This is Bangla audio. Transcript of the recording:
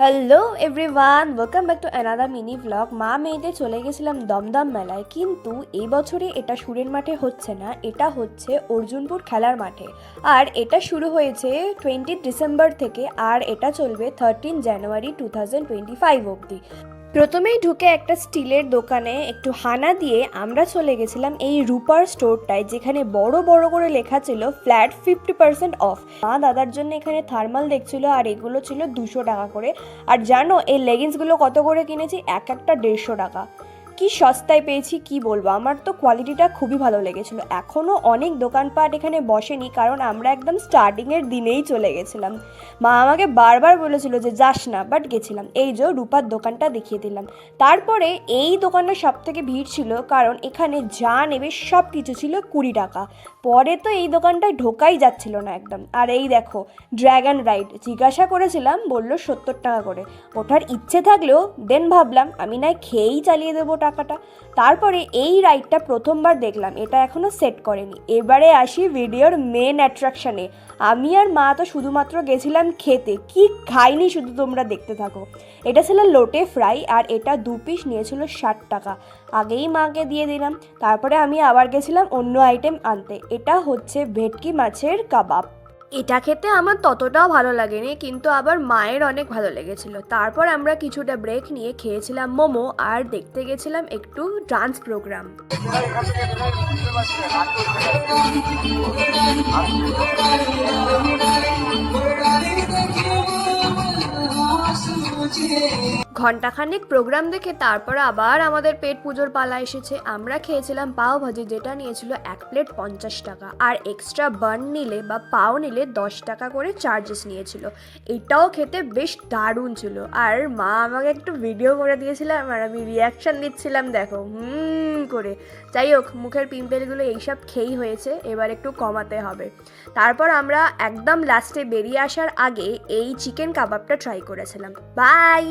Hello everyone, welcome back to another mini vlog. মা মেয়েতে চলে গেছিলাম দমদম মেলায়, কিন্তু এই বছরে এটা সুরের মাঠে হচ্ছে না, এটা হচ্ছে অর্জুনপুর খেলার মাঠে। আর এটা শুরু হয়েছে 20 ডিসেম্বর থেকে, আর এটা চলবে 13 জানুয়ারি 2025 অবধি। প্রথমেই ঢুকে একটা স্টিলের দোকানে একটু হানা দিয়ে আমরা চলে গেছিলাম এই রূপার স্টোরটায়, যেখানে বড় বড় করে লেখা ছিল ফ্ল্যাট 50% অফ। মা দাদার জন্য এখানে থার্মাল দেখছিল, আর এগুলো ছিল 200 টাকা করে। আর জানো এই লেগিংসগুলো কত করে কিনেছি? এক একটা 150 টাকা। কি সস্তায় পেয়েছি কি বলবো, আমার তো কোয়ালিটিটা খুবই ভালো লেগেছিলো। এখনও অনেক দোকানপাট এখানে বসেনি, কারণ আমরা একদম স্টার্টিংয়ের দিনেই চলে গেছিলাম। মা আমাকে বারবার বলেছিল যে যাস না, বাট গেছিলাম। এই যে রূপার দোকানটা দেখিয়ে দিলাম। তারপরে এই দোকানটা সব থেকে ভিড় ছিল, কারণ এখানে যা নেবে সব কিছু ছিল 20 টাকা। পরে তো এই দোকানটায় ঢোকাই যাচ্ছিল না একদম। আর এই দেখো ড্র্যাগন রাইড, জিজ্ঞাসা করেছিলাম, বললো 70 টাকা করে। ওঠার ইচ্ছে থাকলেও দেন ভাবলাম আমি নয় খেয়েই চালিয়ে দেবো টাকাটা। তারপরে এই রাইডটা প্রথমবার দেখলাম, এটা এখনও সেট করেনি। এবারে আসি ভিডিওর মেন অ্যাট্রাকশানে। আমি আর মা তো শুধুমাত্র গেছিলাম খেতে, কি খাইনি শুধু তোমরা দেখতে থাকো। এটা ছিল লোটে ফ্রাই, আর এটা 2 পিস নিয়েছিল 60 টাকা। আগেই মাকে দিয়ে দিলাম। তারপরে আমি আবার গেছিলাম অন্য আইটেম আনতে। এটা হচ্ছে ভেটকি মাছের কাবাব। এটা খেতে আমার ততটাও ভালো লাগেনি, কিন্তু আবার মায়ের অনেক ভালো লেগেছিল। তারপর আমরা কিছুটা ব্রেক নিয়ে খেয়েছিলাম মোমো, আর দেখতে গেছিলাম একটু ডান্স প্রোগ্রাম। ঘণ্টাখানেক প্রোগ্রাম দেখে তারপর আবার আমাদের পেট পুজোর পালা এসেছে। আমরা খেয়েছিলাম পাও ভাজি, যেটা নিয়েছিল 1 প্লেট 50 টাকা, আর এক্সট্রা বান নিলে বা পাও নিলে 10 টাকা করে চার্জেস নিয়েছিল। এটাও খেতে বেশ দারুণ ছিল। আর মা আমাকে একটু ভিডিও করে দিয়েছিলাম, আর আমি রিয়াকশান দিচ্ছিলাম দেখো করে। যাই হোক, মুখের পিম্পেলগুলো এইসব খেয়েই হয়েছে, এবার একটু কমাতে হবে। তারপর আমরা একদম লাস্টে বেরিয়ে আসার আগে এই চিকেন কাবাবটা ট্রাই করেছিলাম। বাই।